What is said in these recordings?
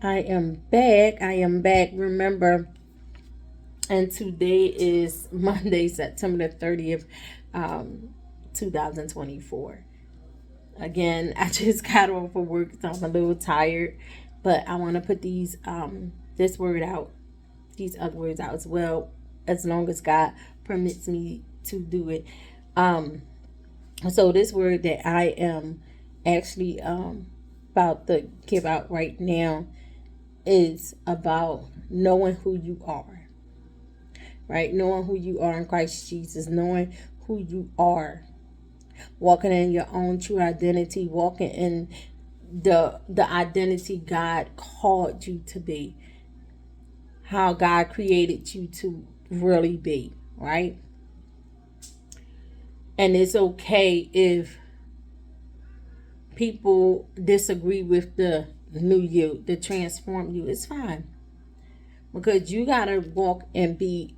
I am back. I am back. Remember, and today is Monday, September the 30th, 2024. Again, I just got off of work, so I'm a little tired, but I want to put this word out, these other words out as well, as long as God permits me to do it. So this word that I am actually about to give out right now is about knowing who you are, right? Knowing who you are in Christ Jesus, knowing who you are, walking in your own true identity, walking in the identity God called you to be, how God created you to really be, right? And it's okay if people disagree with the new you, the transform you. It's fine, because you gotta walk and be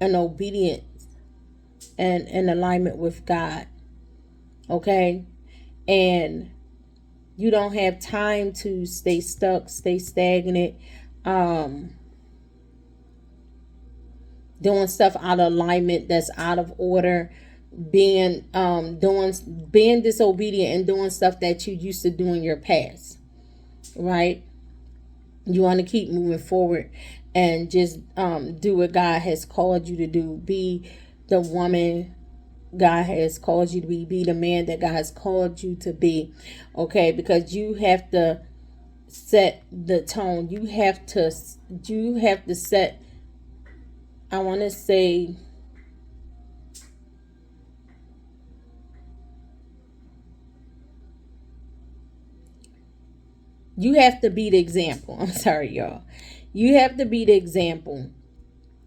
in obedience and in alignment with God, okay? And you don't have time to stay stuck, stay stagnant, doing stuff out of alignment that's out of order, being disobedient and doing stuff that you used to do in your past, right? You want to keep moving forward and just do what God has called you to do. Be the woman God has called you to be the man that God has called you to be, okay? Because you have to set the tone. You have to set, I want to say, you have to be the example. I'm sorry, y'all. You have to be the example,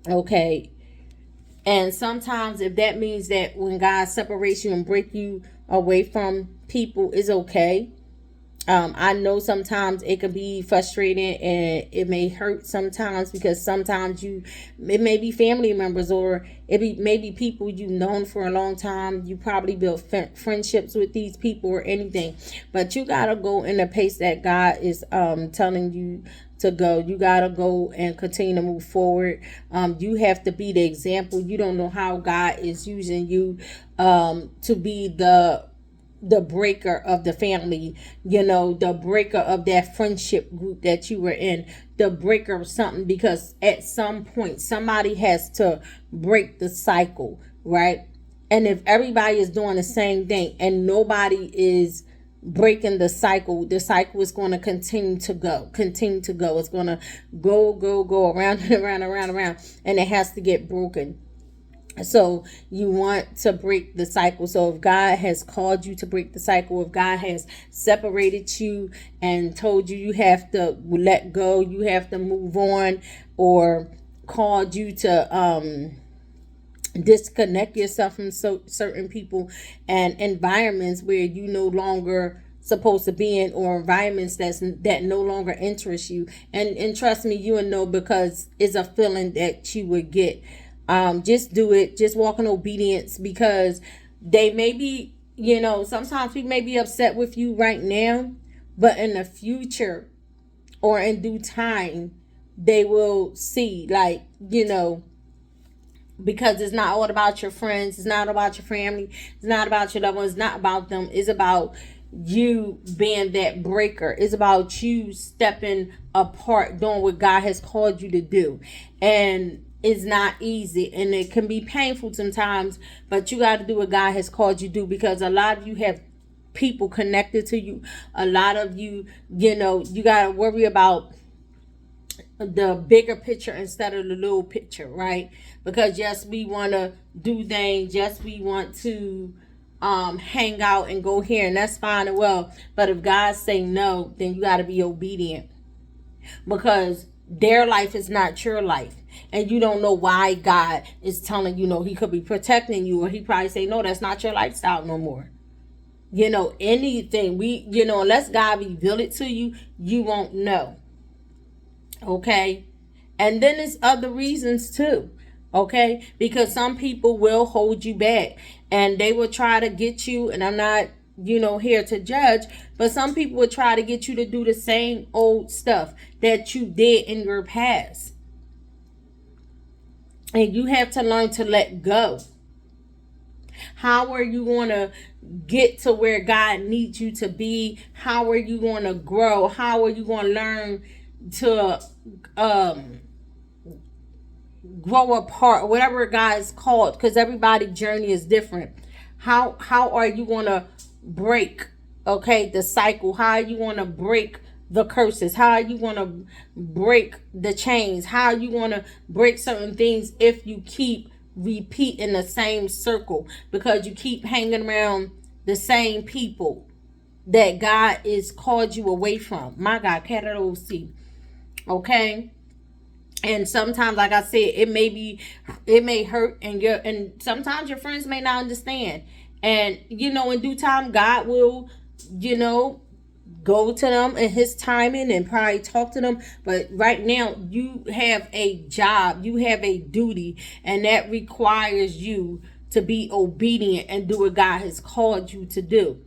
okay? And sometimes if that means that when God separates you and break you away from people, is okay. I know sometimes it can be frustrating and it may hurt sometimes, because sometimes it may be family members, or maybe people you've known for a long time. You probably built friendships with these people or anything, but you gotta go in the pace that God is telling you to go. You gotta go and continue to move forward. You have to be the example. You don't know how God is using you to be the breaker of the family, the breaker of that friendship group that you were in, the breaker of something, because at some point somebody has to break the cycle, right? And if everybody is doing the same thing and nobody is breaking the cycle is going to continue to go. It's going to go around and around, and it has to get broken. So you want to break the cycle. So if God has called you to break the cycle, if God has separated you and told you have to let go, you have to move on, or called you to disconnect yourself from certain people and environments where you no longer supposed to be in, or environments that no longer interest you, and trust me, you will know, because it's a feeling that you would get. Just do it. Just walk in obedience, because they may be, sometimes people may be upset with you right now, but in the future or in due time, they will see, like, because it's not all about your friends. It's not about your family. It's not about your loved ones. It's not about them. It's about you being that breaker. It's about you stepping apart, doing what God has called you to do. And it's not easy, and it can be painful sometimes, but you got to do what God has called you to do, because a lot of you have people connected to you. A lot of you, you got to worry about the bigger picture instead of the little picture, right? Because yes, we want to do things. Yes, we want to hang out and go here, and that's fine and well. But if God say no, then you got to be obedient, because their life is not your life, and you don't know why God is telling you. He could be protecting you, or he probably say, no, that's not your lifestyle no more. Anything unless God reveal it to you, you won't know. Okay. And then there's other reasons too. Okay. Because some people will hold you back, and they will try to get you. And I'm not here to judge, but some people would try to get you to do the same old stuff that you did in your past. And you have to learn to let go. How are you going to get to where God needs you to be? How are you going to grow? How are you going to learn to grow apart, whatever God is called, because everybody's journey is different. How are you going to break, okay, the cycle? How are you going to break the curses? How are you going to break the chains? How are you going to break certain things if you keep repeating the same circle, because you keep hanging around the same people that God is called you away from? My God, capital C. Okay. And sometimes, like I said, it may hurt, and sometimes your friends may not understand. And in due time, God will, go to them in his timing and probably talk to them. But right now, you have a job, you have a duty, and that requires you to be obedient and do what God has called you to do.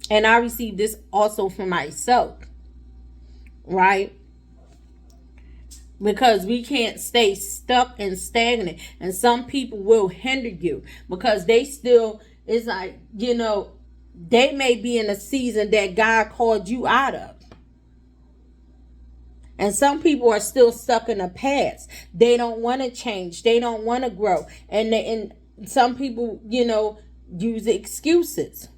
And I received this also for myself, right? Because we can't stay stuck and stagnant, and some people will hinder you because they still, it's like, they may be in a season that God called you out of. And some people are still stuck in the past. They don't want to change. They don't want to grow. And some people, use excuses.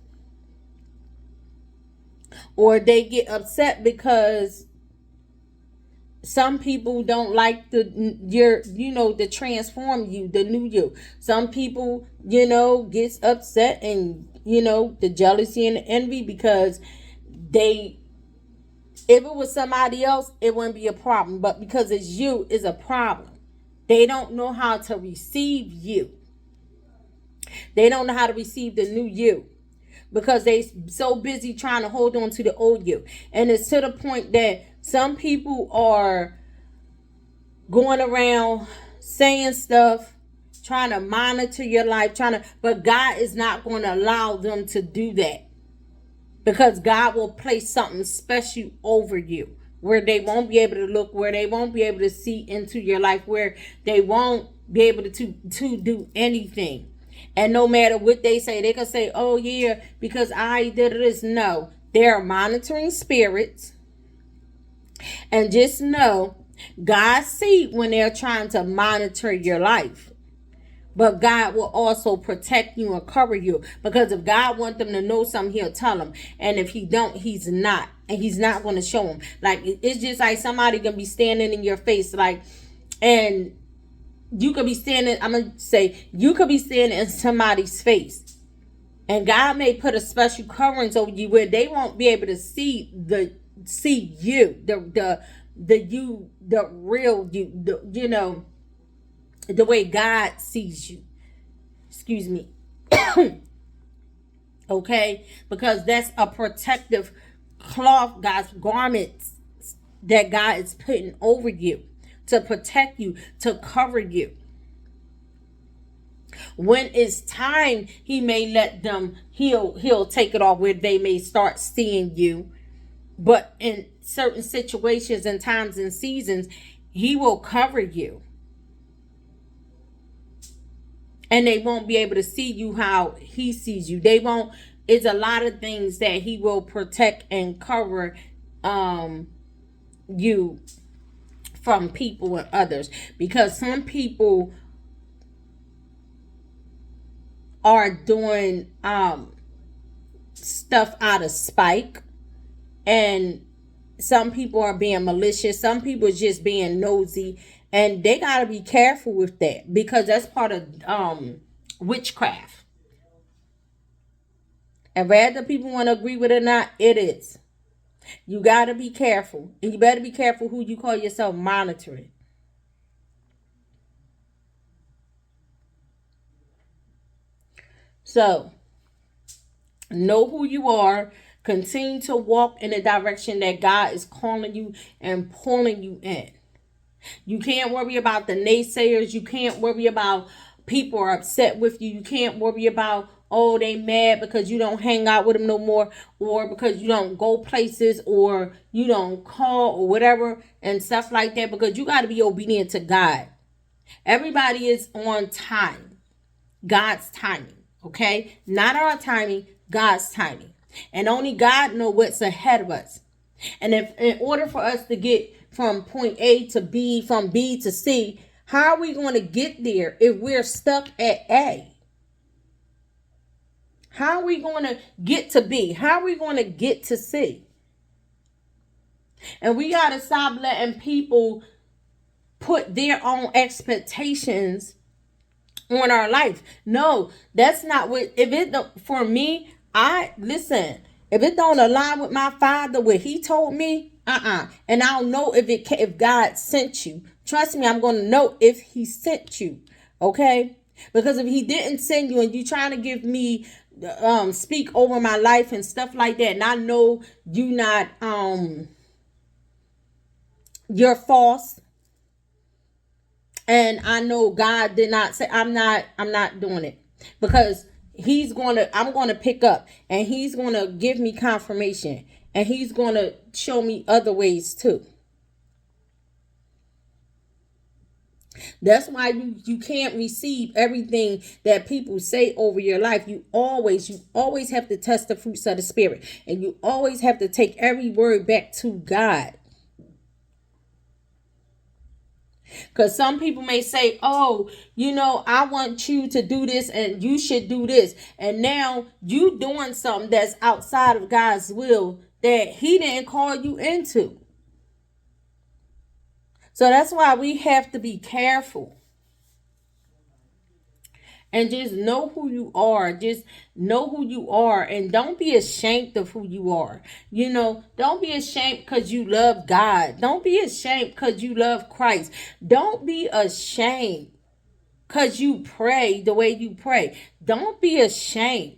Or they get upset because some people don't like the transform you, the new you. Some people, gets upset, and the jealousy and the envy, because if it was somebody else, it wouldn't be a problem. But because it's you, is a problem. They don't know how to receive you. They don't know how to receive the new you, because they so busy trying to hold on to the old you. And it's to the point that some people are going around saying stuff, trying to monitor your life, but God is not going to allow them to do that, because God will place something special over you, where they won't be able to look, where they won't be able to see into your life, where they won't be able to do anything. And no matter what they say, they can say, oh yeah, because I did this. No, they're monitoring spirits. And just know, God sees when they're trying to monitor your life. But God will also protect you and cover you. Because if God wants them to know something, he'll tell them. And if he don't, he's not. And he's not going to show them. Like, it's just like somebody can be standing in your face, like, and you could be standing, I'm going to say, you could be standing in somebody's face. And God may put a special covering over you where they won't be able to see you, the you, the real you, the way God sees you. Excuse me. Okay? Because that's a protective cloth, God's garments that God is putting over you to protect you, to cover you. When it's time, he may let them, he'll take it off where they may start seeing you. But in certain situations and times and seasons, he will cover you. And they won't be able to see you how he sees you. They won't. It's a lot of things that he will protect and cover you from people and others. Because some people are doing stuff out of spite. And some people are being malicious. Some people are just being nosy. And they got to be careful with that, because that's part of witchcraft. And whether people want to agree with it or not, it is. You got to be careful. And you better be careful who you call yourself monitoring. So, know who you are. Continue to walk in the direction that God is calling you and pulling you in. You can't worry about the naysayers. You can't worry about people are upset with you. You can't worry about oh, they mad because you don't hang out with them no more, or because you don't go places, or you don't call, or whatever, and stuff like that, because you got to be obedient to God. Everybody is on time. God's timing. Okay? Not our timing, God's timing. And only God knows what's ahead of us. And if in order for us to get from point A to B, from B to C, how are we going to get there if we're stuck at A? How are we going to get to B? How are we going to get to C? And we got to stop letting people put their own expectations on our life. No, that's not what, if it don't, for me, listen, if it don't align with my father, what he told me, and I'll know if God sent you. Trust me, I'm going to know if he sent you. Okay? Because if he didn't send you and you trying to give me speak over my life and stuff like that, and I know you not you're false, and I know God did not say, I'm not doing it, because I'm going to pick up, and he's going to give me confirmation, and he's going to show me other ways too. That's why you can't receive everything that people say over your life. You always have to test the fruits of the spirit, and you always have to take every word back to God. Because some people may say, oh, I want you to do this and you should do this. And now you doing something that's outside of God's will that he didn't call you into. So that's why we have to be careful. And just know who you are. Just know who you are. And don't be ashamed of who you are. Don't be ashamed because you love God. Don't be ashamed because you love Christ. Don't be ashamed because you pray the way you pray. Don't be ashamed.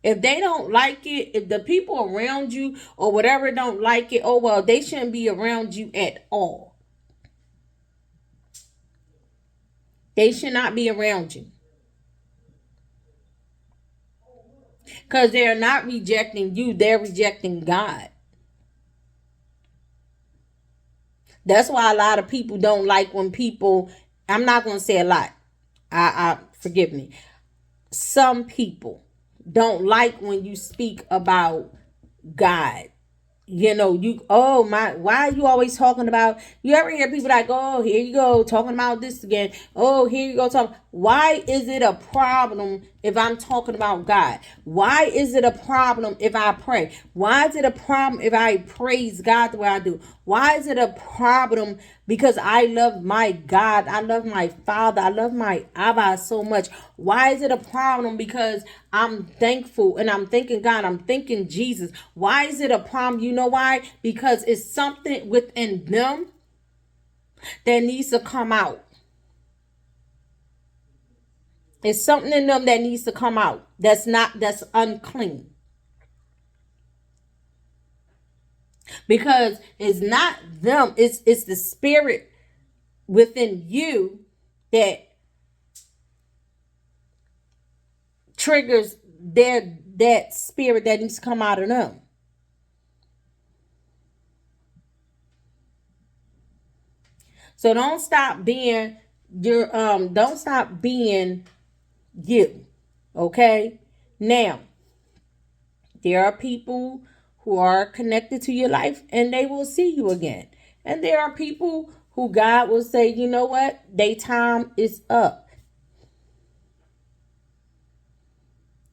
If they don't like it, if the people around you or whatever don't like it, oh well, they shouldn't be around you at all. They should not be around you. Because they're not rejecting you. They're rejecting God. That's why a lot of people don't like when people, I'm not going to say a lot. Forgive me. Some people don't like when you speak about God. Why are you always talking about, you ever hear people like, oh, here you go, talking about this again. Oh, here you go, talking. Why is it a problem if I'm talking about God? Why is it a problem if I pray? Why is it a problem if I praise God the way I do? Why is it a problem? Because I love my God. I love my Father. I love my Abba so much. Why is it a problem? Because I'm thankful and I'm thanking God. I'm thanking Jesus. Why is it a problem? You know why? Because it's something within them that needs to come out. It's something in them that needs to come out. That's unclean. Because it's not them. It's the spirit within you that triggers that spirit that needs to come out of them. So don't stop being you. Okay? Now, there are people who are connected to your life and they will see you again. And there are people who God will say, you know what? Their time is up.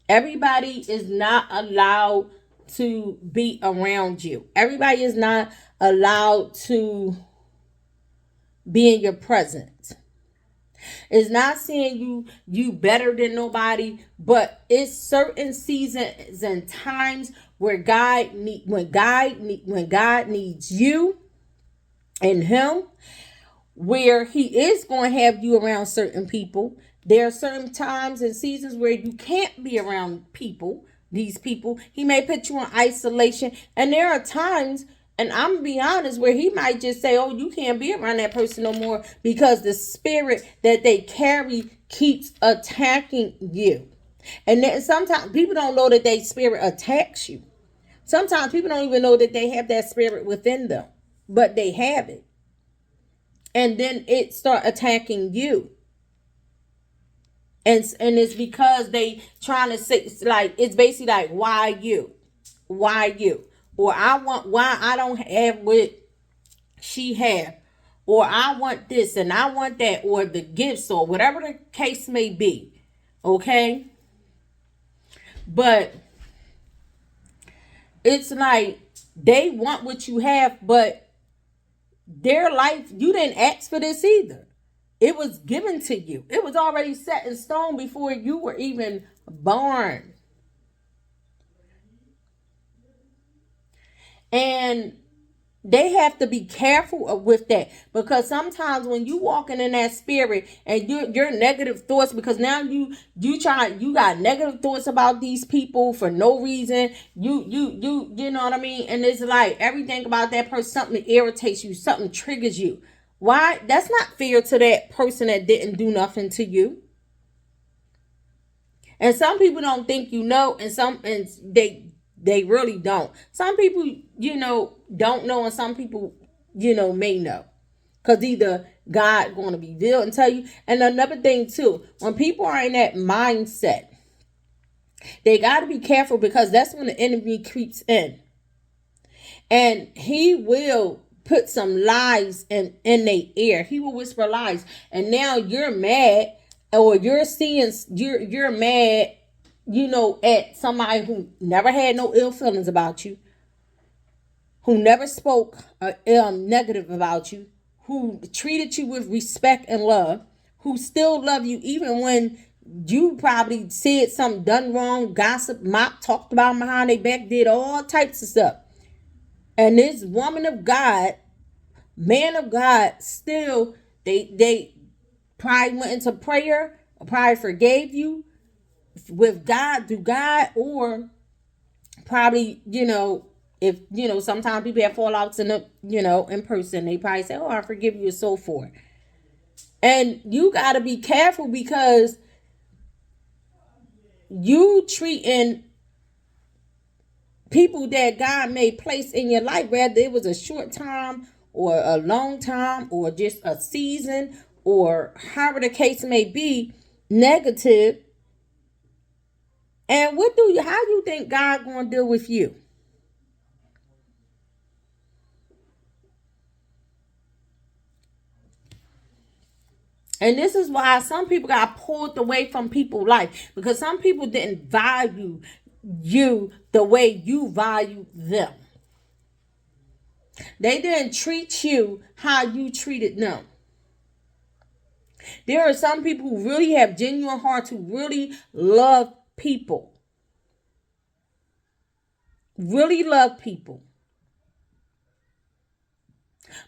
Everybody is not allowed to be around you. Everybody is not allowed to be in your presence. It's not saying you better than nobody, but it's certain seasons and times where when God needs you and him, where he is going to have you around certain people. There are certain times and seasons where you can't be around these people. He may put you in isolation. And there are times, and I'm going to be honest, where he might just say, oh, you can't be around that person no more because the spirit that they carry keeps attacking you. And then sometimes people don't know that their spirit attacks you. Sometimes people don't even know that they have that spirit within them, but they have it. And then it start attacking you. And it's because they trying to say, like, it's basically like, why you? Why you? Or I want, why I don't have what she have, or I want this and I want that, or the gifts, or whatever the case may be. Okay? But it's like they want what you have, but their life, you didn't ask for this either. It was given to you. It was already set in stone before you were even born. And they have to be careful with that, because sometimes when you walking in that spirit and your negative thoughts, because now you got negative thoughts about these people for no reason, you know what I mean, and it's like everything about that person, something irritates you, something triggers you. Why? That's not fair to that person that didn't do nothing to you. And some people don't think you know, and they really don't. Some people, don't know, and some people, may know. Cause either God going to be real and tell you. And another thing too, when people are in that mindset, they got to be careful, because that's when the enemy creeps in, and he will put some lies in their ear. He will whisper lies, and now you're mad, or you're mad, at somebody who never had no ill feelings about you, who never spoke negative about you, who treated you with respect and love, who still love you even when you probably said something done wrong, gossip, mop, talked about them behind their back, did all types of stuff. And this woman of God, man of God, still they probably went into prayer, probably forgave you with God, through God, or probably, if sometimes people have fallouts in the, in person, they probably say, oh, I forgive you, and so forth. And you got to be careful, because you treating people that God may place in your life, whether it was a short time or a long time or just a season, or however the case may be, negative. And how you think God gonna deal with you? And this is why some people got pulled away from people's life, because some people didn't value you the way you value them. They didn't treat you how you treated them. There are some people who really have genuine hearts, who really love people. Really love people.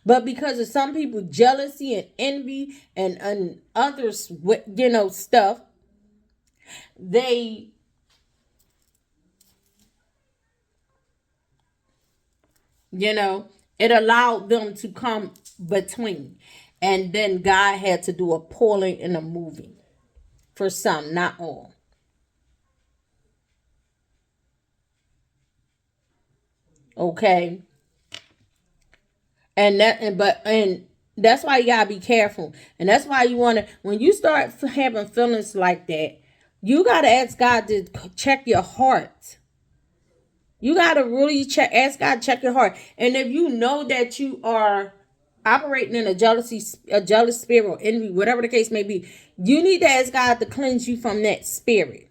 But because of some people jealousy and envy and others, stuff, they it allowed them to come between. And then God had to do a pulling and a moving for some, not all. Okay. And that's why you gotta be careful. And that's why you wanna, when you start having feelings like that, you gotta ask God to check your heart. You gotta really ask God to check your heart. And if you know that you are operating in a jealous spirit, or envy, whatever the case may be, you need to ask God to cleanse you from that spirit.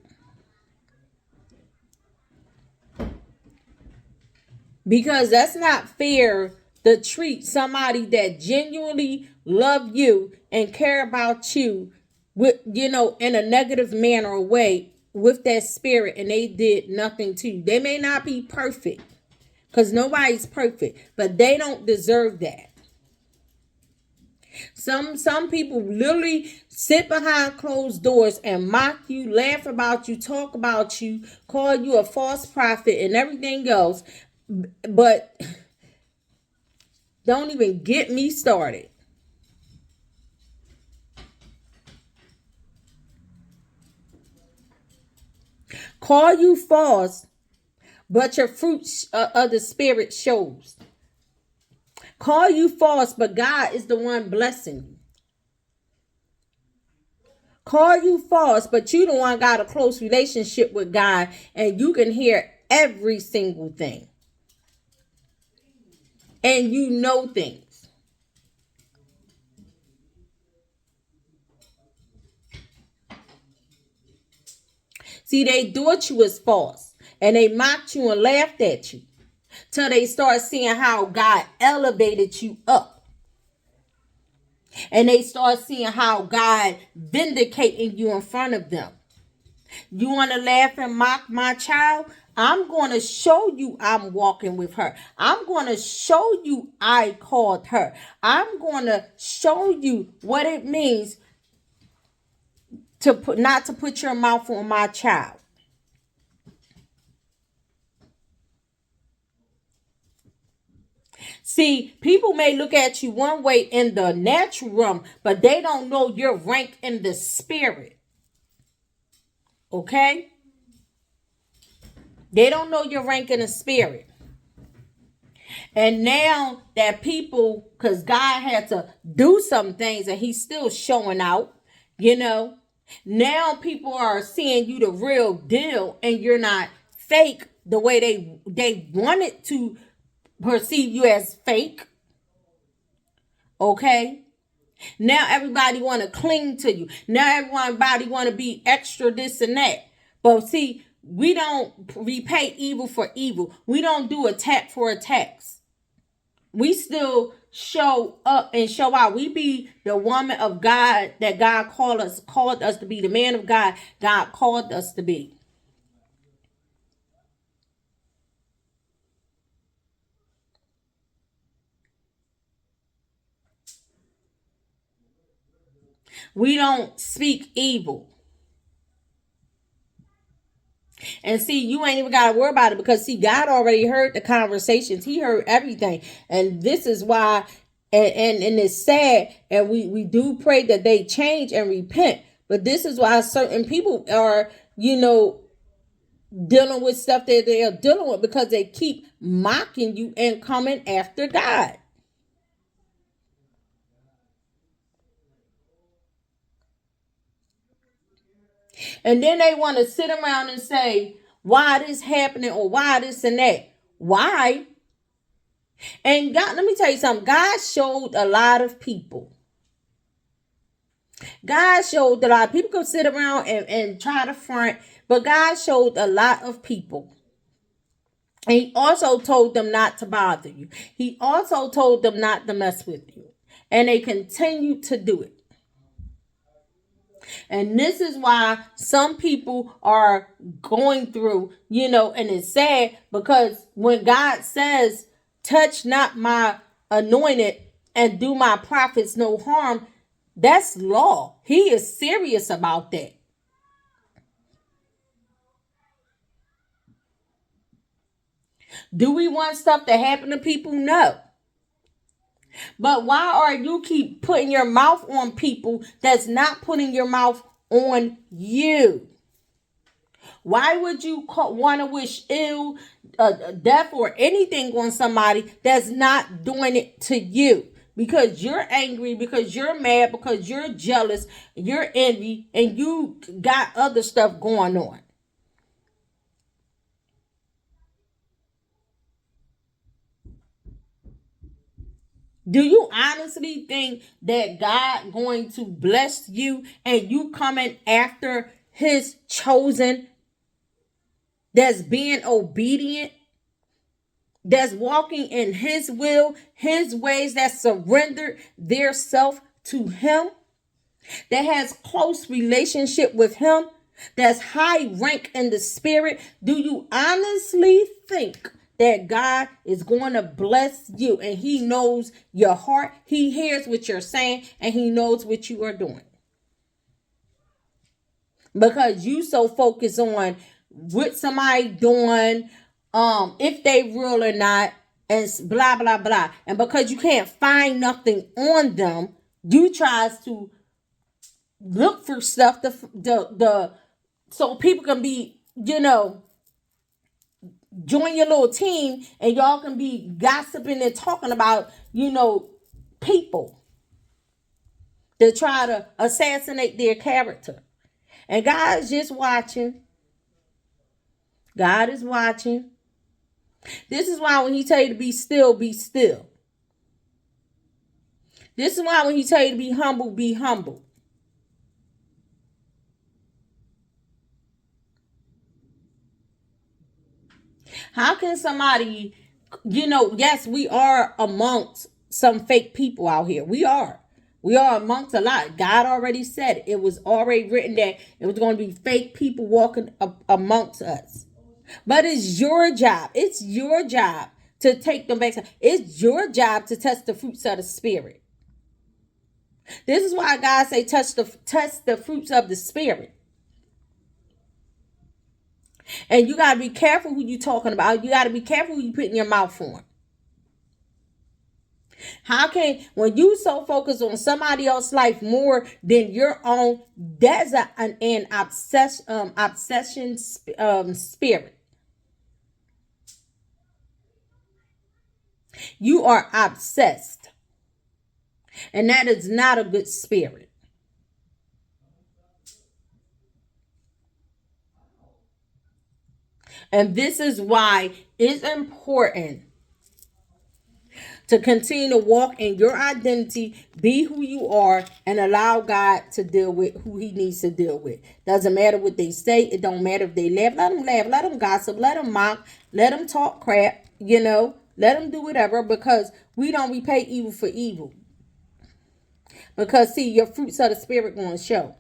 Because that's not fair to treat somebody that genuinely love you and care about you with, in a negative manner or way, with that spirit, and they did nothing to you. They may not be perfect, because nobody's perfect, but they don't deserve that. Some people literally sit behind closed doors and mock you, laugh about you, talk about you, call you a false prophet and everything else. But don't even get me started Call you false, but your fruit of the spirit shows. Call you false, but God is the one blessing you. Call you false, but you the one got a close relationship with God, and you can hear every single thing. And you know things. See, they thought you was false, and they mocked you and laughed at you till they start seeing how God elevated you up. And they start seeing how God vindicating you in front of them. You want to laugh and mock my child? I'm going to show you I'm walking with her. I'm going to show you I called her. I'm going to show you what it means to not to put your mouth on my child. See, people may look at you one way in the natural realm, but they don't know your rank in the spirit. Okay? They don't know your rank in the spirit. And now that people, because God had to do some things and he's still showing out, now people are seeing you the real deal and you're not fake the way they wanted to perceive you as fake. Okay? Now everybody want to cling to you. Now everybody want to be extra this and that. But see, we don't repay evil for evil. We don't do attack for attacks. We still show up and show out. We be the woman of God that God called us to be. The man of God God called us to be. We don't speak evil. And see, you ain't even got to worry about it because see, God already heard the conversations. He heard everything. And this is why, and it's sad. And we do pray that they change and repent. But this is why certain people are, dealing with stuff that they are dealing with because they keep mocking you and coming after God. And then they want to sit around and say, why this happening or why this and that. Why? And God, let me tell you something. God showed a lot of people. God showed a lot of people could sit around and try to front, but God showed a lot of people. And he also told them not to bother you. He also told them not to mess with you. And they continue to do it. And this is why some people are going through, and it's sad because when God says, touch not my anointed and do my prophets no harm, that's law. He is serious about that. Do we want stuff to happen to people? No. But why are you keep putting your mouth on people that's not putting your mouth on you? Why would you want to wish ill, death, or anything on somebody that's not doing it to you? Because you're angry, because you're mad, because you're jealous, you're envy, and you got other stuff going on. Do you honestly think that God going to bless you and you coming after his chosen that's being obedient, that's walking in his will, his ways, that surrendered their self to him, that has close relationship with him, that's high rank in the spirit? Do you honestly think that God is going to bless you and he knows your heart? He hears what you're saying and he knows what you are doing. Because you so focused on what somebody doing, if they real or not, and blah, blah, blah. And because you can't find nothing on them, you tries to look for stuff so people can be you know, join your little team and y'all can be gossiping and talking about, people to try to assassinate their character. And God is just watching. God is watching. This is why when he tell you to be still, be still. This is why when he tell you to be humble, be humble. How can somebody, yes, we are amongst some fake people out here. We are. We are amongst a lot. God already said it. It was already written that it was going to be fake people walking amongst us. But it's your job. It's your job to take them back. It's your job to test the fruits of the spirit. This is why God say test the fruits of the spirit. And you got to be careful who you talking about. You got to be careful who you putting your mouth on. How can, when you so focused on somebody else's life more than your own, that's an obsession spirit. You are obsessed. And that is not a good spirit. And this is why it's important to continue to walk in your identity, be who you are, and allow God to deal with who he needs to deal with. Doesn't matter what they say. It don't matter if they laugh. Let them laugh. Let them gossip. Let them mock. Let them talk crap. Let them do whatever, because we don't repay evil for evil. Because, see, your fruits of the spirit going to show.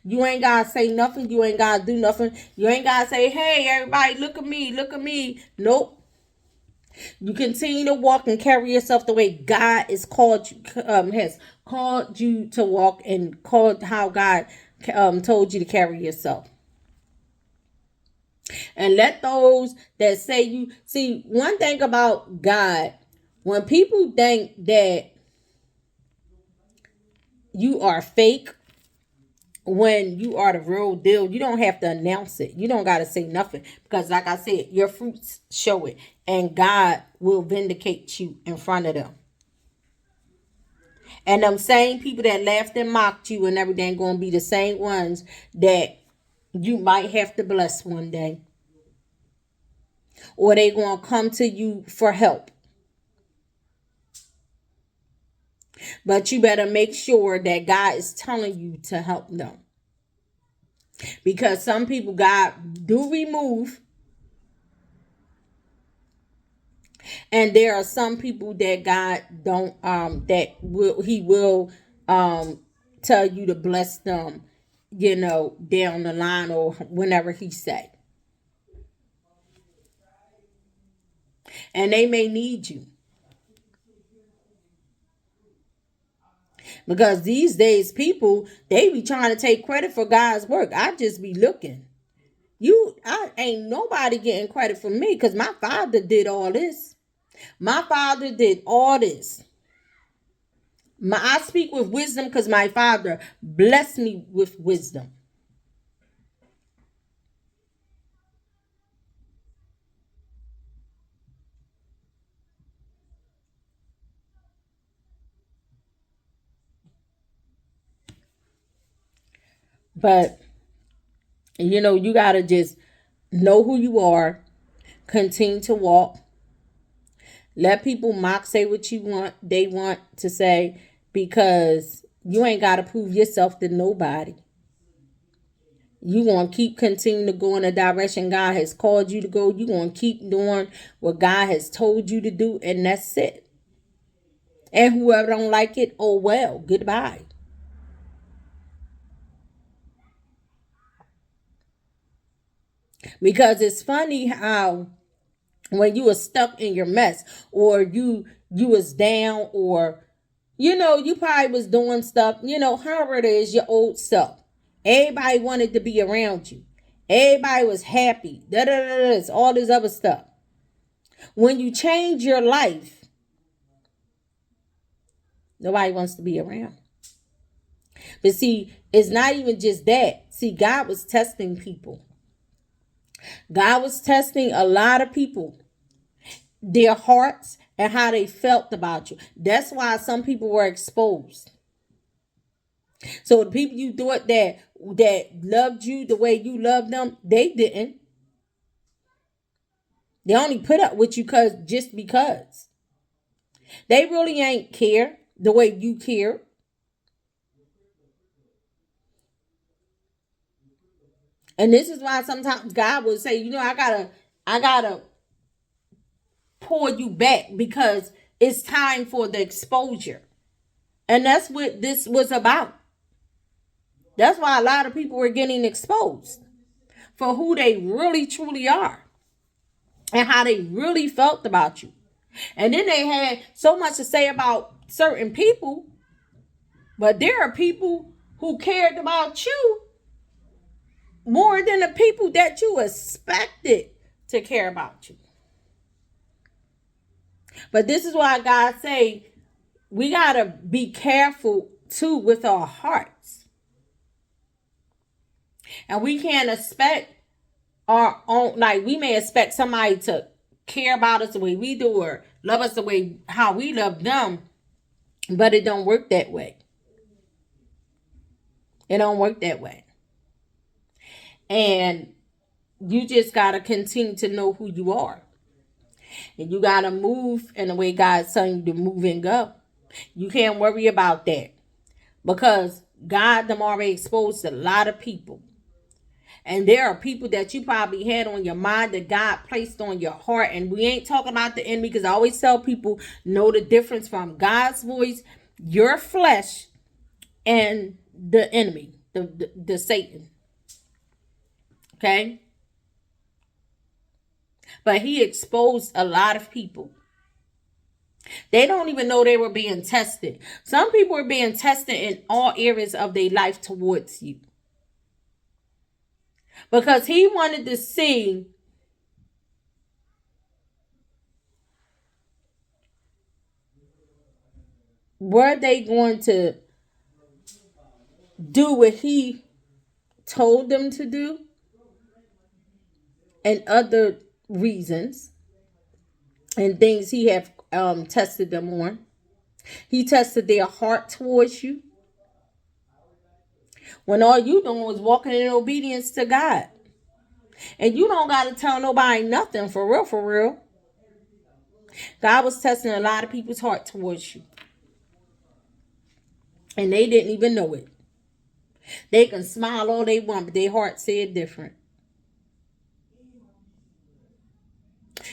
You ain't got to say nothing. You ain't got to do nothing. You ain't got to say, hey, everybody, look at me. Look at me. Nope. You continue to walk and carry yourself the way God has called you to walk, and called how God told you to carry yourself. And let those that say you, see, one thing about God, when people think that you are fake, when you are the real deal, you don't have to announce it. You don't got to say nothing, because like I said, your fruits show it, and God will vindicate you in front of them. And them same people that laughed and mocked you and everything going to be the same ones that you might have to bless one day. Or they going to come to you for help. But you better make sure that God is telling you to help them. Because some people God do remove. And there are some people that God don't he will tell you to bless them, down the line or whenever he say. And they may need you. Because these days people, they be trying to take credit for God's work. I just be looking. I ain't nobody getting credit for me, because my father did all this. My father did all this. I speak with wisdom because my father blessed me with wisdom. But, you got to just know who you are, continue to walk. Let people mock, say what they want to say, because you ain't got to prove yourself to nobody. You going to keep continuing to go in the direction God has called you to go. You going to keep doing what God has told you to do, and that's it. And whoever don't like it, oh well, goodbye. Because it's funny how when you were stuck in your mess, or you was down, or you probably was doing stuff, however it is, your old self. Everybody wanted to be around you. Everybody was happy. All this other stuff. When you change your life, nobody wants to be around. But see, it's not even just that. See, God was testing people. God was testing a lot of people, their hearts and how they felt about you. That's why some people were exposed. So the people you thought that loved you the way you loved them, they didn't. They only put up with you just because. They really ain't care the way you care. And this is why sometimes God will say, I gotta pull you back because it's time for the exposure. And that's what this was about. That's why a lot of people were getting exposed for who they really truly are and how they really felt about you. And then they had so much to say about certain people, but there are people who cared about you more than the people that you expected to care about you. But this is why God say we gotta be careful too with our hearts. And we can't expect our own, like we may expect somebody to care about us the way we do or love us the way how we love them, but it don't work that way. It don't work that way. And you just gotta continue to know who you are. And you gotta move in the way God's telling you to move and go. You can't worry about that. Because God them already exposed a lot of people. And there are people that you probably had on your mind that God placed on your heart. And we ain't talking about the enemy, because I always tell people, know the difference from God's voice, your flesh, and the enemy, the Satan. Okay? But he exposed a lot of people. They don't even know they were being tested. Some people were being tested in all areas of their life towards you. Because he wanted to see were they going to do what he told them to do, and other reasons and things he have tested them on. He tested their heart towards you when all you doing was walking in obedience to God. And you don't got to tell nobody nothing, for real, for real. God was testing a lot of people's heart towards you. And they didn't even know it. They can smile all they want, but their heart said different.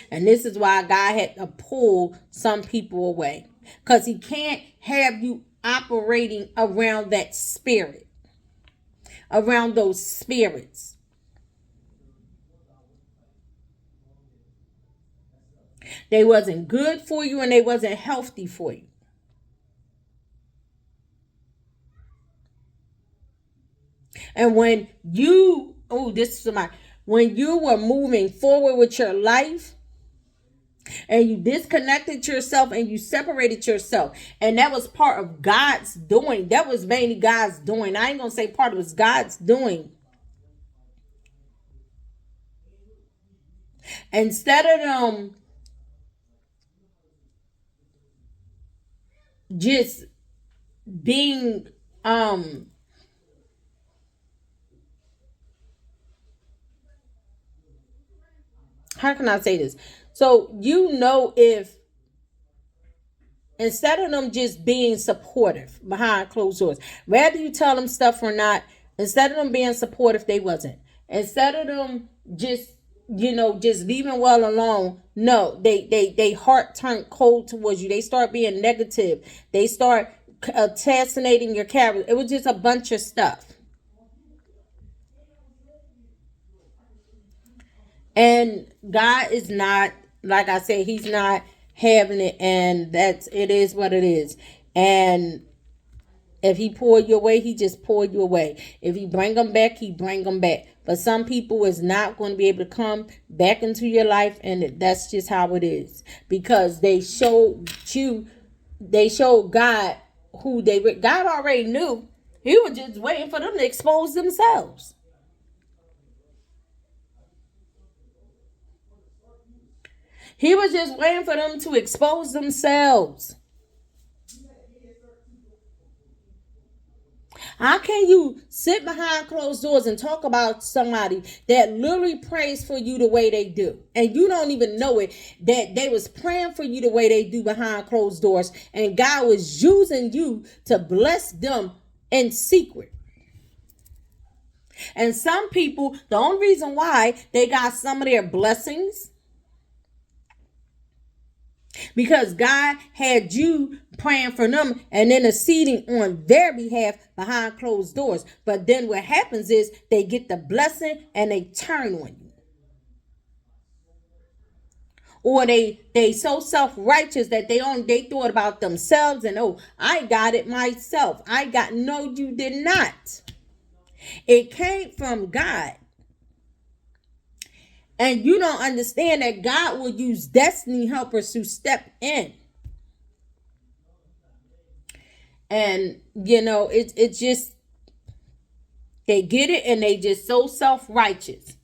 And this is why God had to pull some people away. Because he can't have you operating around that spirit. Around those spirits. They wasn't good for you and they wasn't healthy for you. And when you, when you were moving forward with your life and you disconnected yourself and you separated yourself, and that was part of God's doing. That was mainly God's doing. I ain't going to say part, it was God's doing. Instead of them just being how can I say this? So if instead of them just being supportive behind closed doors, whether you tell them stuff or not, instead of them being supportive, they wasn't. Instead of them just just leaving well alone, no, they heart turned cold towards you. They start being negative. They start assassinating your character. It was just a bunch of stuff. And God is not, like I said, he's not having it, and it is what it is. And if he pour you away, he just pour you away. If he bring them back, he bring them back. But some people is not going to be able to come back into your life, and that's just how it is. Because they showed God who they were. God already knew. He was just waiting for them to expose themselves. He was just waiting for them to expose themselves. How can you sit behind closed doors and talk about somebody that literally prays for you the way they do, and you don't even know it, that they was praying for you the way they do behind closed doors, and God was using you to bless them in secret? And some people, the only reason why they got some of their blessings, because God had you praying for them and interceding on their behalf behind closed doors. But then what happens is they get the blessing and they turn on you. Or they so self-righteous that they thought about themselves and, oh, I got it myself. No, you did not. It came from God. And you don't understand that God will use destiny helpers to step in. And it's just, they get it and they just so self-righteous.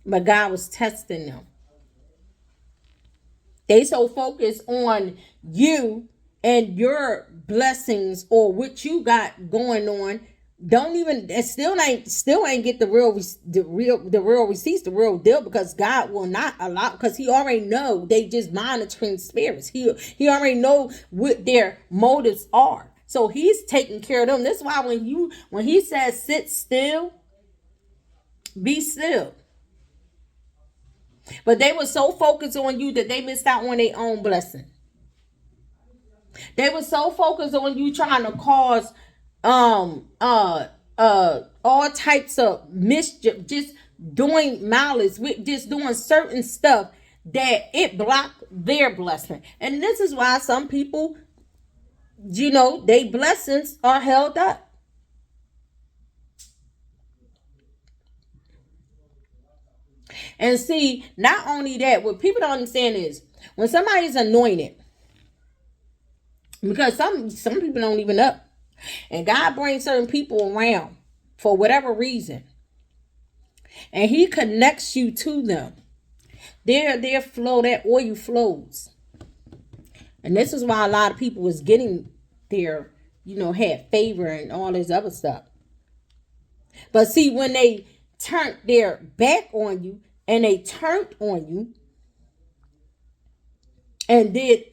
But God was testing them. They so focused on you and your blessings or what you got going on. Don't even, still ain't get the real receipts, the real deal, because God will not allow, because he already know they just monitoring spirits. He already know what their motives are. So he's taking care of them. That's why when he says sit still, be still. But they were so focused on you that they missed out on their own blessing. They were so focused on you trying to cause all types of mischief, just doing malice, with just doing certain stuff, that it blocked their blessing. And this is why some people, their blessings are held up. And see, not only that, what people don't understand is when somebody's anointed, because some people don't even know, and God brings certain people around for whatever reason, and he connects you to them, their flow, that oil flows. And this is why a lot of people was getting their, had favor and all this other stuff. But see, when they turned their back on you and they turned on you and did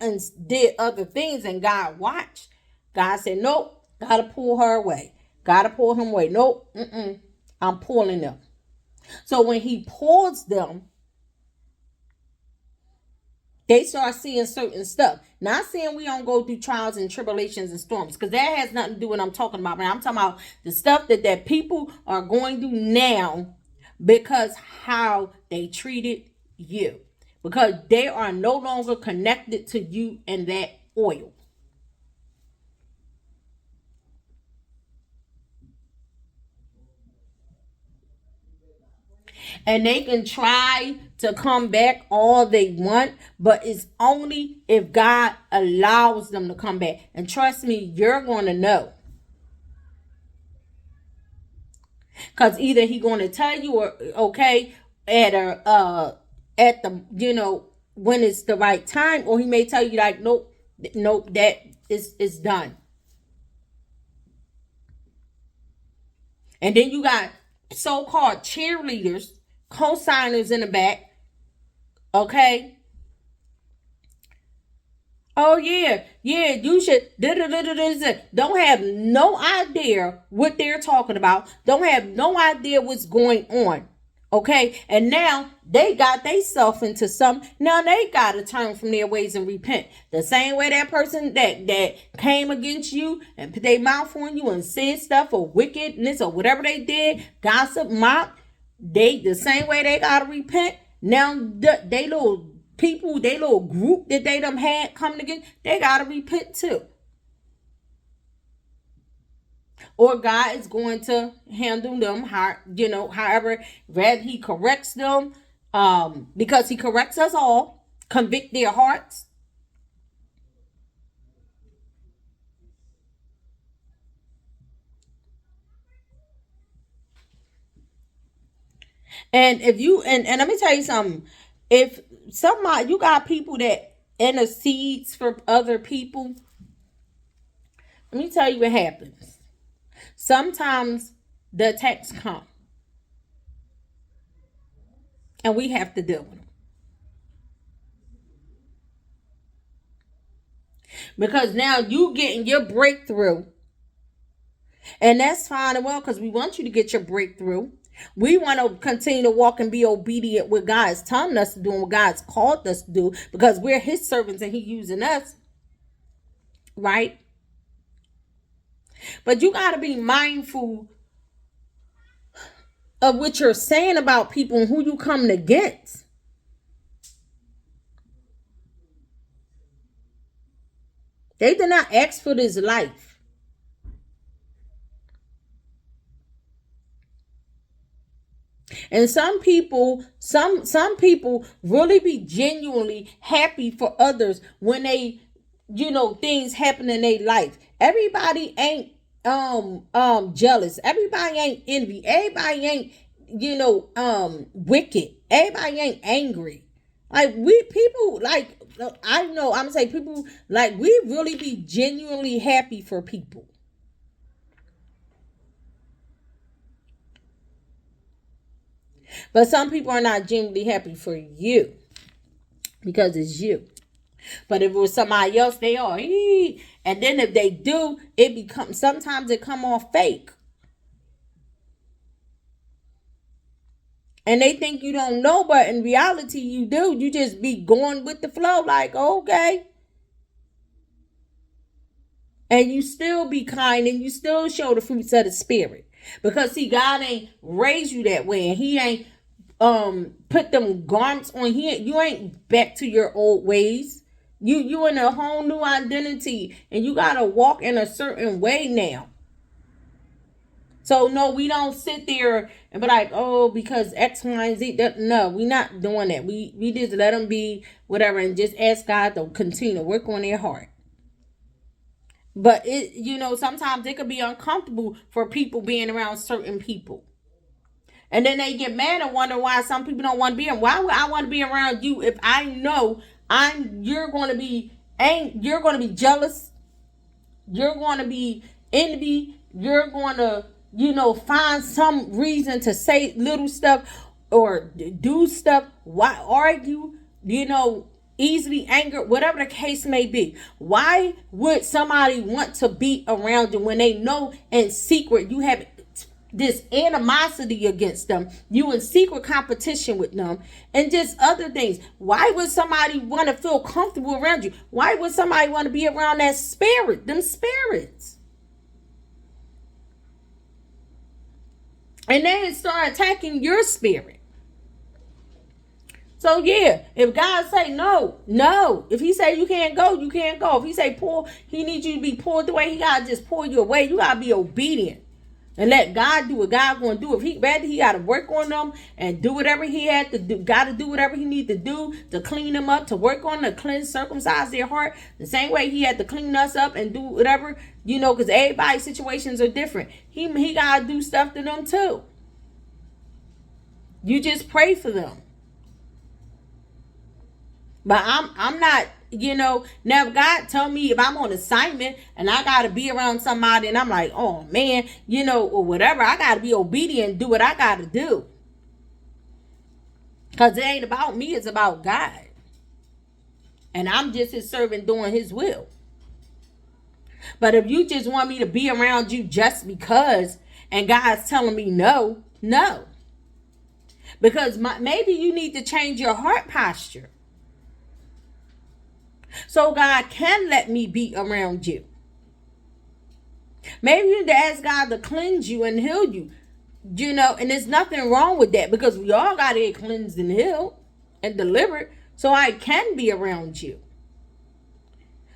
other things, and God watched, God said, nope, gotta pull her away. Gotta pull him away. Nope, I'm pulling them. So when he pulls them, they start seeing certain stuff. Not saying we don't go through trials and tribulations and storms, because that has nothing to do with what I'm talking about. But I'm talking about the stuff that people are going through now because how they treated you. Because they are no longer connected to you and that oil. And they can try to come back all they want, but it's only if God allows them to come back. And trust me, you're going to know. Because either he going to tell you, or okay, at the, when it's the right time, or he may tell you like, nope, that is done. And then you got so-called cheerleaders, co-signers in the back. Okay. Oh yeah, you should. Don't have no idea what they're talking about. Don't have no idea what's going on. Okay, and now they got themselves into some. Now they got to turn from their ways and repent. The same way that person that came against you and put their mouth on you and said stuff or wickedness or whatever they did, gossip, mock. The same way they got to repent. Now they little people, they little group that they done had coming again, they got to repent too. Or God is going to handle them however, rather he corrects them, because he corrects us all, convict their hearts. And if you and let me tell you something, if somebody you got people that intercedes for other people, let me tell you what happens. Sometimes the attacks come and we have to deal with them. Because now you getting your breakthrough. And that's fine and well, because we want you to get your breakthrough. We want to continue to walk and be obedient what God's telling us to do and what God's called us to do, because we're his servants and he's using us. Right? But you got to be mindful of what you're saying about people and who you coming against. They did not ask for this life. And some people really be genuinely happy for others when they, things happen in their life. Everybody ain't jealous. Everybody ain't envy. Everybody ain't wicked. Everybody ain't angry. Like we people like I know I'm gonna say people like we really be genuinely happy for people. But some people are not genuinely happy for you because it's you. But if it was somebody else, they are. And then if they do, sometimes it come off fake. And they think you don't know, but in reality you do. You just be going with the flow like, okay. And you still be kind and you still show the fruits of the spirit. Because see, God ain't raised you that way, and he ain't put them garments on. You ain't back to your old ways. You in a whole new identity, and you gotta walk in a certain way now. So no, we don't sit there and be like, oh, because X, Y, and Z. No, we not doing that. We just let them be whatever and just ask God to continue to work on their heart. But sometimes it could be uncomfortable for people being around certain people. And then they get mad and wonder why some people don't want to be around. Why would I want to be around you if I know you're going to be jealous, you're going to be envy, you're going to find some reason to say little stuff or do stuff, why argue, easily angered, whatever the case may be. Why would somebody want to be around you when they know in secret you have this animosity against them, you in secret competition with them, and just other things? Why would somebody want to feel comfortable around you? Why would somebody want to be around them spirits? And then start attacking your spirit. So yeah, if God say no. If he say you can't go, you can't go. If he say pull, he needs you to be pulled away, he gotta just pull you away. You gotta be obedient and let God do what God gonna do. If he gotta work on them and do whatever he had to do, gotta do whatever he need to do to clean them up, to work on, to cleanse, circumcise their heart. The same way he had to clean us up and do whatever, because everybody's situations are different. He gotta do stuff to them too. You just pray for them. But I'm not, now if God tell me if I'm on assignment and I gotta be around somebody and I'm like, oh man, or whatever, I gotta be obedient and do what I gotta do. Because it ain't about me, it's about God. And I'm just his servant doing his will. But if you just want me to be around you just because, and God's telling me no. Because maybe you need to change your heart posture, so God can let me be around you. Maybe you need to ask God to cleanse you and heal you. And there's nothing wrong with that, because we all got to get cleansed and healed and delivered, so I can be around you.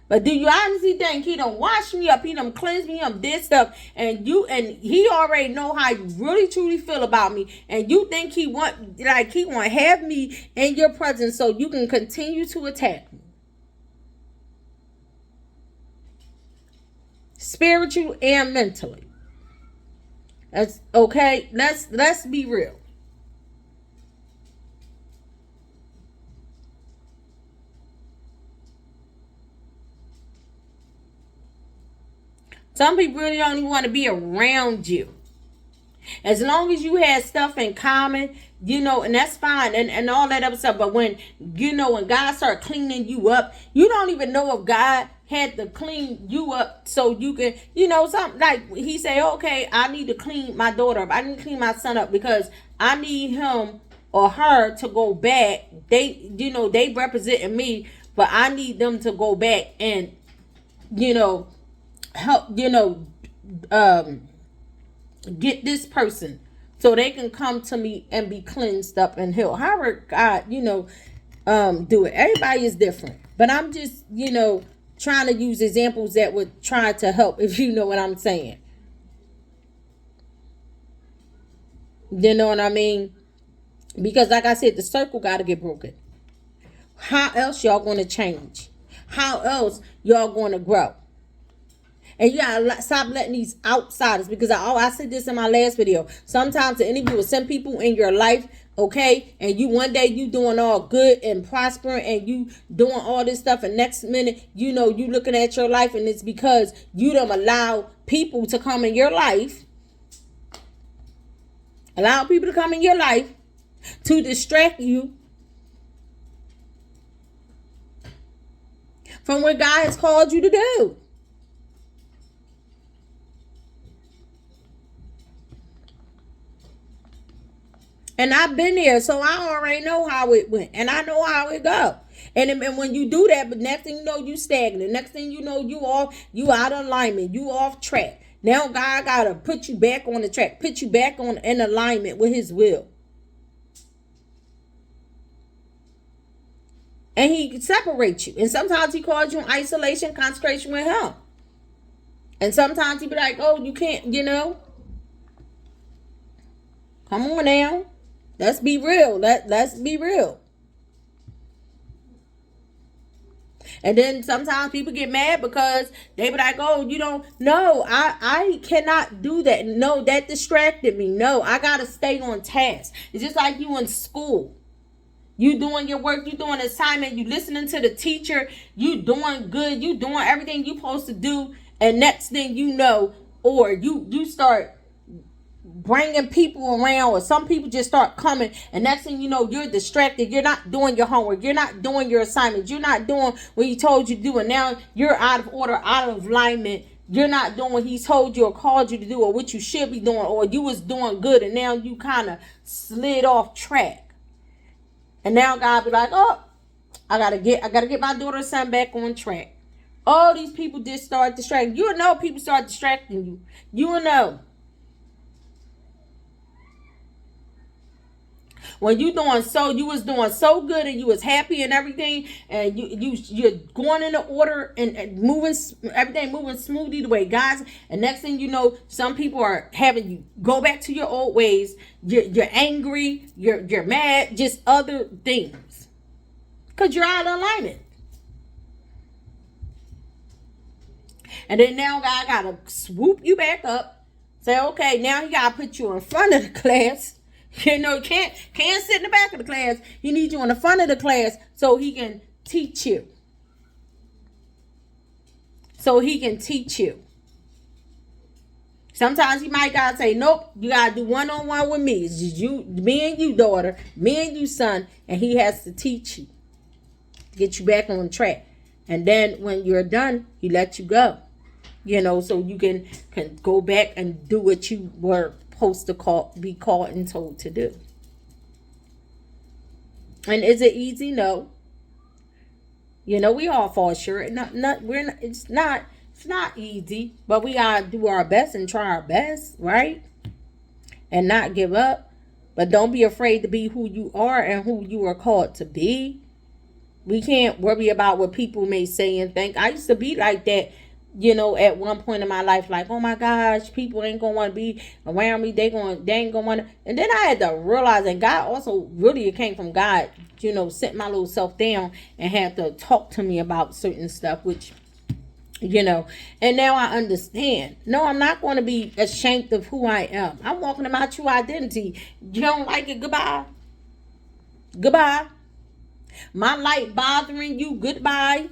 But do you honestly think he done wash me up, he done cleanse me up, did stuff, and he already know how you really truly feel about me, and you think he want to have me in your presence so you can continue to attack me? Spiritual and mentally. That's okay. Let's be real. Some people really don't even want to be around you. As long as you had stuff in common, and that's fine, and all that other stuff. But when when God start cleaning you up, you don't even know if God had to clean you up so you can, something like he say, okay, I need to clean my daughter up, I need to clean my son up, because I need him or her to go back. They representing me, but I need them to go back and help get this person so they can come to me and be cleansed up and healed. However God, do it. Everybody is different. But I'm just, trying to use examples that would try to help, if you know what I'm saying. You know what I mean? Because like I said, the circle got to get broken. How else y'all going to change? How else y'all going to grow? And you gotta stop letting these outsiders, because I said this in my last video. Sometimes the enemy will send people in your life, okay, and you one day you doing all good and prospering and you doing all this stuff, and next minute you looking at your life, and it's because you don't allow people to come in your life. Allow people to come in your life to distract you from what God has called you to do. And I've been there, so I already know how it went, and I know how it go. And when you do that, but next thing you know, you stagnant. Next thing you know, you out of alignment, you off track. Now God gotta put you back on the track, put you back on in alignment with His will, and He separates you. And sometimes He calls you in isolation, consecration with Him. And sometimes He be like, "Oh, you can't," Come on now. Let's be real. Let's be real. And then sometimes people get mad because they be like, "Oh, no, I cannot do that. No, that distracted me. No, I gotta stay on task." It's just like you in school. You doing your work, you doing assignment, you listening to the teacher, you doing good, you doing everything you supposed to do, and next thing you know, or you start bringing people around, or some people just start coming, and next thing you know, you're distracted. You're not doing your homework, you're not doing your assignments, you're not doing what He told you to do, and now you're out of order, out of alignment. You're not doing what He told you or called you to do, or what you should be doing, or you was doing good, and now you kind of slid off track. And now God be like, "Oh, I gotta get my daughter and son back on track." All these people just start distracting you. People start distracting you. You know. When you was doing so good, and you was happy and everything, and you're going in the order and moving, everything moving smoothly the way God's, and next thing you know, some people are having you go back to your old ways. You're angry, you're mad, just other things, because you're out of alignment. And then now God gotta swoop you back up, say, okay, now He gotta put you in front of the class. You can't sit in the back of the class. He needs you in the front of the class so He can teach you. Sometimes He might gotta say, "Nope, you gotta do one-on-one with me. It's just me and you, daughter, me and you, son," and He has to teach you, get you back on track. And then when you're done, He lets you go. So you can go back and do what you were supposed to be called and told to do. And is it easy? No. We all fall short. It's not easy, but we gotta do our best and try our best, right? And not give up. But don't be afraid to be who you are and who you are called to be. We can't worry about what people may say and think. I used to be like that, at one point in my life, like, oh my gosh, people ain't gonna want to be around me. They ain't gonna want to. And then I had to realize that God also, really, it came from God, sit my little self down and had to talk to me about certain stuff, which, and now I understand. No, I'm not going to be ashamed of who I am. I'm walking in my true identity. You don't like it? Goodbye. My light bothering you? Goodbye.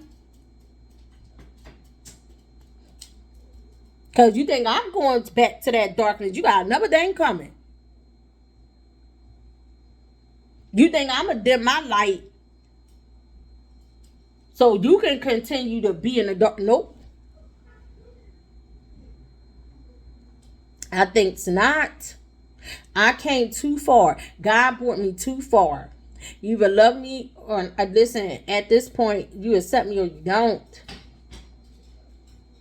Because you think I'm going back to that darkness. You got another thing coming. You think I'm going to dim my light so you can continue to be in the dark. Nope. I think it's not. I came too far. God brought me too far. You either love me or listen, at this point, you accept me or you don't.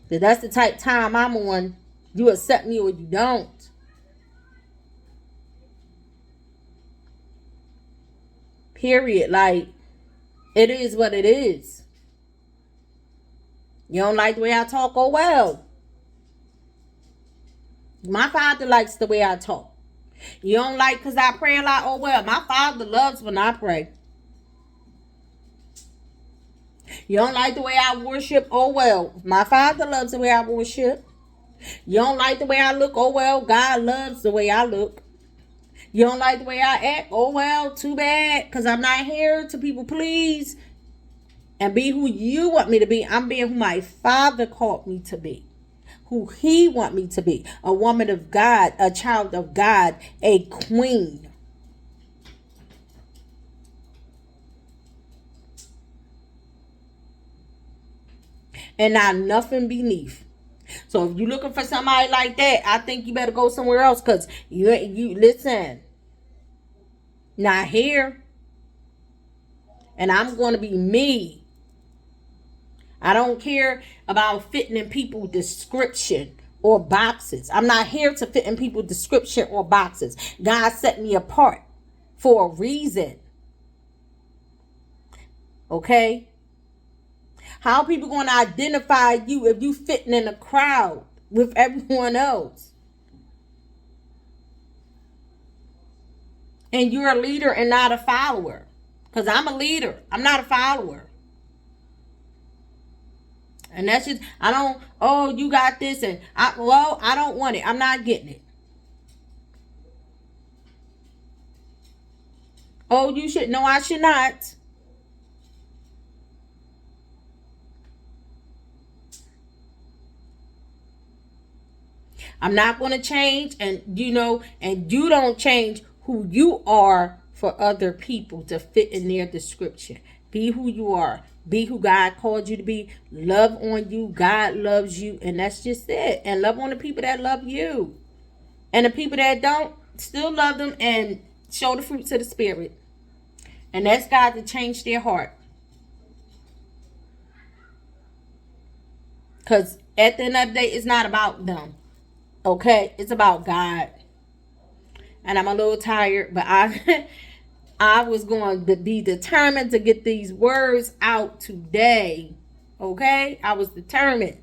That's the type time I'm on. You accept me or you don't. Period. Like, it is what it is. You don't like the way I talk? Oh, well. My father likes the way I talk. You don't like because I pray a lot? Oh, well. My father loves when I pray. You don't like the way I worship? Oh, well. My father loves the way I worship. You don't like the way I look? Oh, well. God loves the way I look. You don't like the way I act? Oh, well. Too bad. Because I'm not here to people please and be who you want me to be. I'm being who my father called me to be. Who he want me to be. A woman of God. A child of God. A queen. And not nothing beneath. So if you're looking for somebody like that, I think you better go somewhere else. Because you listen. Not here. And I'm going to be me. I don't care about fitting in people's description or boxes. I'm not here to fit in people's description or boxes. God set me apart for a reason. Okay? How are people going to identify you if you fitting in a crowd with everyone else? And you're a leader and not a follower. Because I'm a leader. I'm not a follower. And that's just, I don't, oh, you got this. And, I don't want it. I'm not getting it. Oh, you should. No, I should not. I'm not going to change. And, and you don't change who you are for other people to fit in their description. Be who you are. Be who God called you to be. Love on you. God loves you. And that's just it. And love on the people that love you. And the people that don't, still love them and show the fruits of the Spirit. And ask God to change their heart. Because at the end of the day, it's not about them. Okay? It's about God. And I'm a little tired, but I was going to be determined to get these words out today. Okay? I was determined.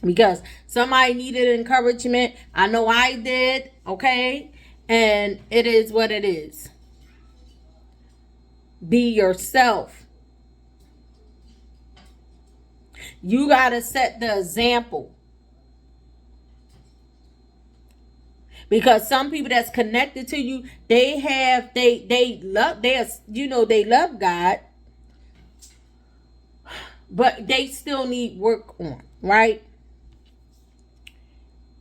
Because somebody needed encouragement. I know I did. Okay? And it is what it is. Be yourself. You got to set the example. Because some people that's connected to you, they love God, but they still need work on, right?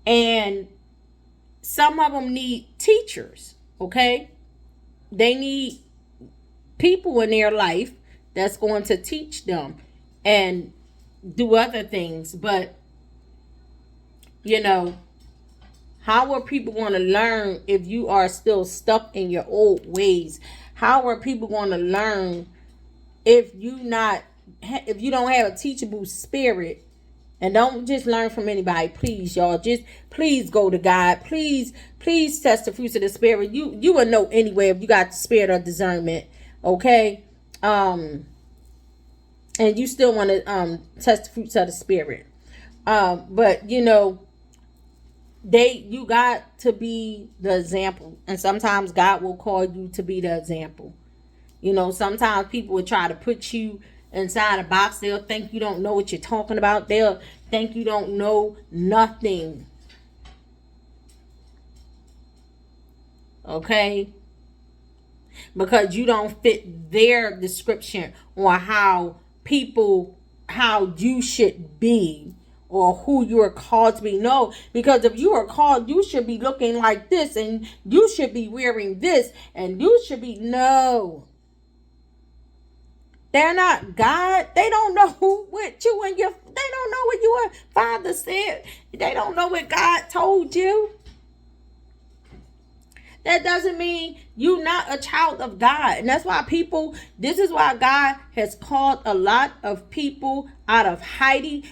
And some of them need teachers, okay? They need people in their life that's going to teach them and do other things. But, how are people going to learn if you are still stuck in your old ways? How are people going to learn if you don't have a teachable spirit? And don't just learn from anybody, please, y'all. Just please go to God. Please test the fruits of the Spirit. You will know anyway if you got the spirit of discernment, okay? And you still want to test the fruits of the Spirit. But you got to be the example. And sometimes God will call you to be the example. Sometimes people will try to put you inside a box. They'll think you don't know what you're talking about. They'll think you don't know nothing. Okay? Because you don't fit their description on how you should be or who you are called to be. No, because if you are called, you should be looking like this, and you should be wearing this, and you should be. No. They're not God. They don't know what you and your, they don't know what your father said. They don't know what God told you. That doesn't mean you're not a child of God. And that's why this is why God has called a lot of people out of hiding,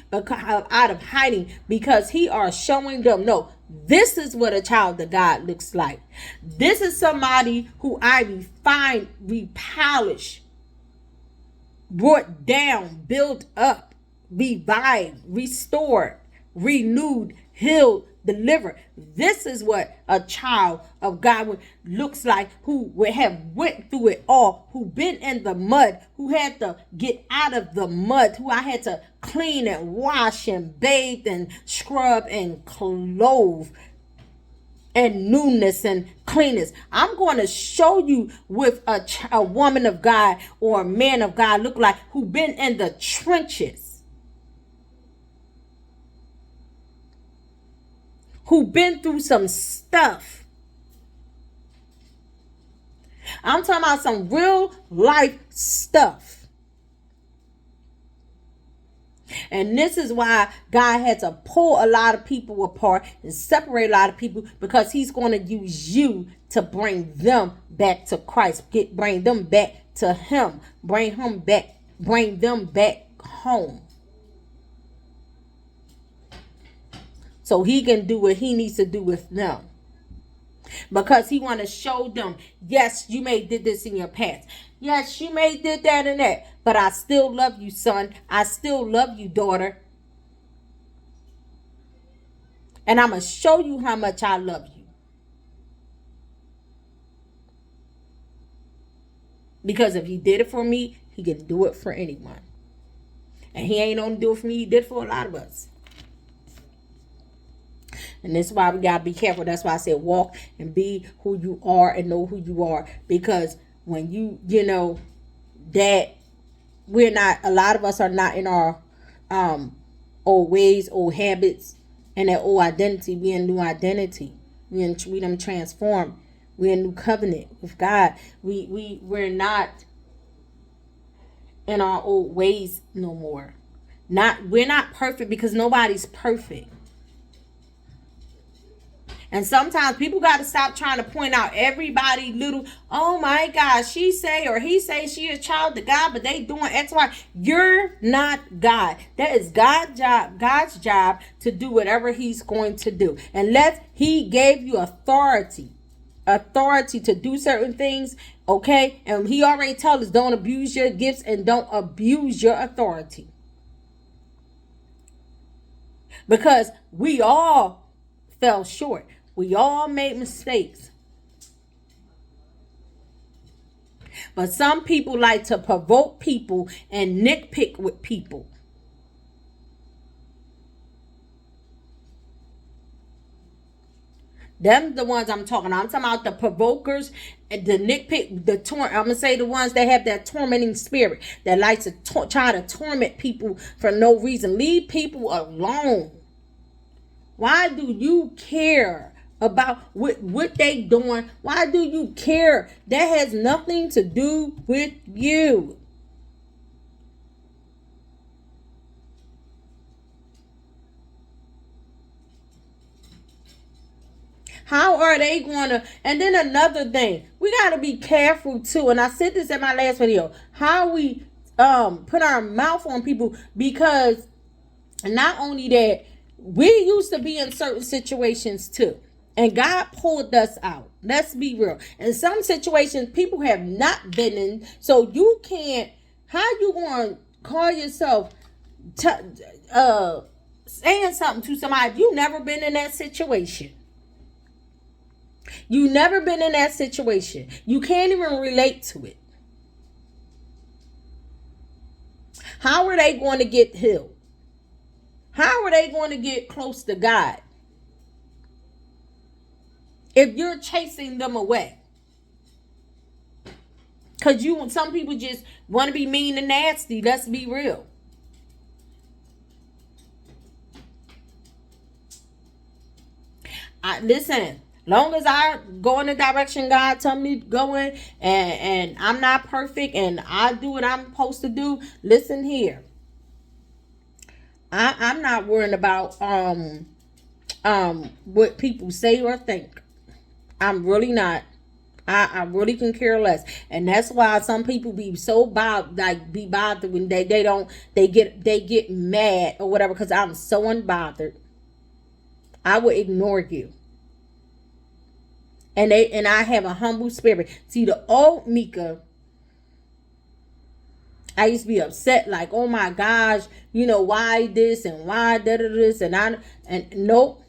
because he are showing them, no, this is what a child of God looks like. This is somebody who I refined, repolished, brought down, built up, revived, restored, renewed, healed, delivered. This is what a child of God looks like, who would have went through it all, who been in the mud, who had to get out of the mud, who I had to clean and wash and bathe and scrub and clothe and newness and cleanness. I'm going to show you with a woman of God or a man of God look like, who been in the trenches, who been through some stuff. I'm talking about some real life stuff. And this is why God had to pull a lot of people apart and separate a lot of people, because he's going to use you to bring them back to Christ, bring them back to him, bring them back home, so he can do what he needs to do with them. Because he want to show them, yes, you may did this in your past. Yes, you may did that and that. But I still love you, son. I still love you, daughter. And I'm going to show you how much I love you. Because if he did it for me, he can do it for anyone. And he ain't only do it for me, he did it for a lot of us. And this is why we got to be careful. That's why I said walk and be who you are and know who you are. Because when you know that we're not, a lot of us are not in our old ways, old habits, and that old identity. We in new identity. We done transformed. We're in new covenant with God. We're not in our old ways no more. We're not perfect, because nobody's perfect. And sometimes people got to stop trying to point out everybody little, oh my God, she say or he say she is a child of God, but they doing X, Y. You're not God. That is God's job to do whatever he's going to do. Unless he gave you authority to do certain things, okay? And he already told us, don't abuse your gifts and don't abuse your authority. Because we all fell short. We all made mistakes. But some people like to provoke people and nitpick with people. Them the ones I'm talking about. I'm talking about the provokers, the nitpick, I'm going to say the ones that have that tormenting spirit, that likes to try to torment people for no reason. Leave people alone. Why do you care about what they doing? Why do you care? That has nothing to do with you. How are they going to? And then another thing, we got to be careful too. And I said this in my last video, how we put our mouth on people, because not only that, we used to be in certain situations too. And God pulled us out. Let's be real. In some situations, people have not been in. So you can't, how you going to call yourself saying something to somebody if you never been in that situation? You never been in that situation. You can't even relate to it. How are they going to get healed? How are they going to get close to God if you're chasing them away? Because some people just want to be mean and nasty. Let's be real. listen. Long as I go in the direction God tell me to go in, and I'm not perfect, and I do what I'm supposed to do. Listen here, I'm not worrying about what people say or think. I'm really not. I really can care less, and that's why some people be so bothered, like be bothered when they don't they get mad or whatever, because I'm so unbothered. I will ignore you, and I have a humble spirit. See, the old Mika, I used to be upset, like, oh my gosh, why this and why this, and nope,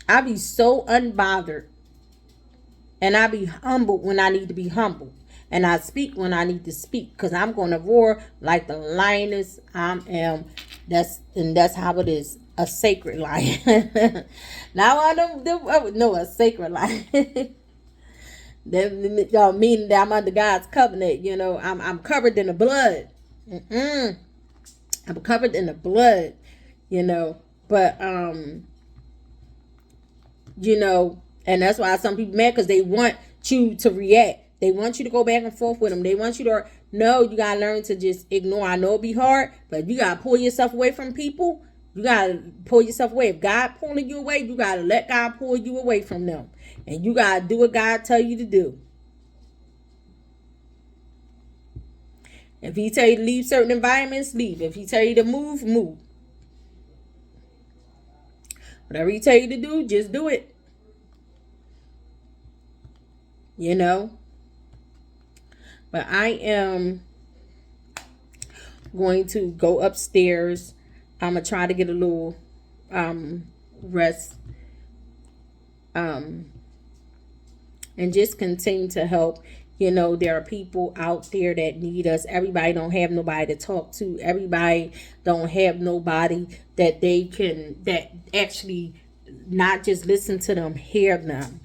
I be so unbothered. And I be humble when I need to be humble. And I speak when I need to speak. Because I'm going to roar like the lioness I am. That's how it is. A sacred lion. Now I don't know a sacred lion. That meaning that I'm under God's covenant. I'm covered in the blood. I'm covered in the blood. But and that's why some people mad, because they want you to react. They want you to go back and forth with them. They want you to, no, you got to learn to just ignore. I know it be hard, but you got to pull yourself away from people. You got to pull yourself away. If God pulling you away, you got to let God pull you away from them. And you got to do what God tell you to do. If he tell you to leave certain environments, leave. If he tell you to move, move. Whatever he tell you to do, just do it. But I am going to go upstairs. I'm gonna try to get a little rest, and just continue to help. There are people out there that need us. Everybody don't have nobody to talk to. Everybody don't have nobody that that actually not just listen to them, hear them.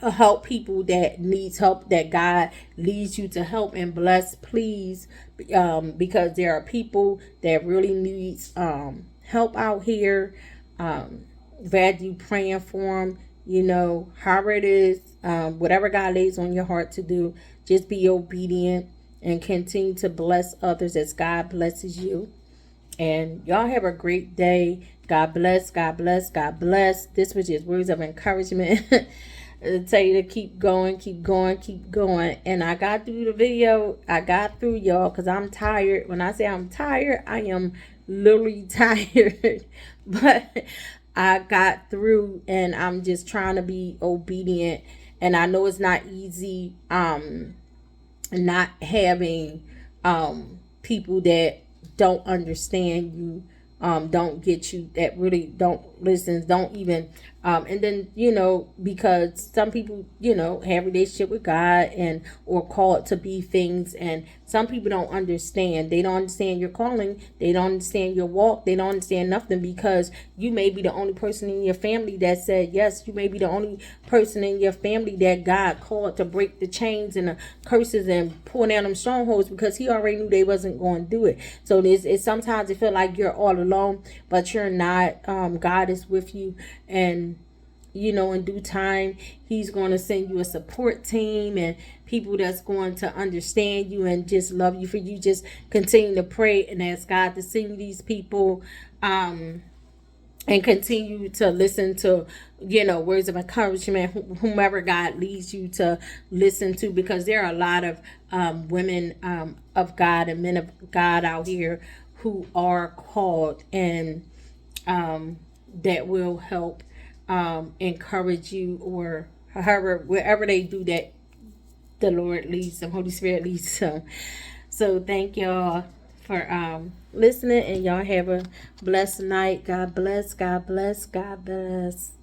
Help people that needs help, that God leads you to help and bless, please, because there are people that really needs help out here. Glad you praying for them. However it is, whatever God lays on your heart to do, just be obedient and continue to bless others as God blesses you. And y'all have a great day. God bless, God bless, God bless. This was just words of encouragement. To tell you to keep going, keep going, keep going. And I got through the video. I got through, y'all, because I'm tired. When I say I'm tired, I am literally tired. But I got through, and I'm just trying to be obedient. And I know it's not easy not having people that don't understand you, don't get you, that really don't listen, don't even and then because some people have a relationship with God and or called to be things, and some people don't understand. They don't understand your calling. They don't understand your walk. They don't understand nothing, because you may be the only person in your family that said yes. You may be the only person in your family that God called to break the chains and the curses and pull down them strongholds, because he already knew they wasn't going to do it. So it's sometimes it feel like you're all alone, but you're not. God is with you, and in due time, he's going to send you a support team and people that's going to understand you and just love you. For you, just continue to pray and ask God to send you these people, and continue to listen to words of encouragement, whomever God leads you to listen to, because there are a lot of women of God and men of God out here who are called, and that will help encourage you, or however, wherever they do that, the Lord leads them, Holy Spirit leads them. So thank y'all for listening, and y'all have a blessed night. God bless, God bless, God bless.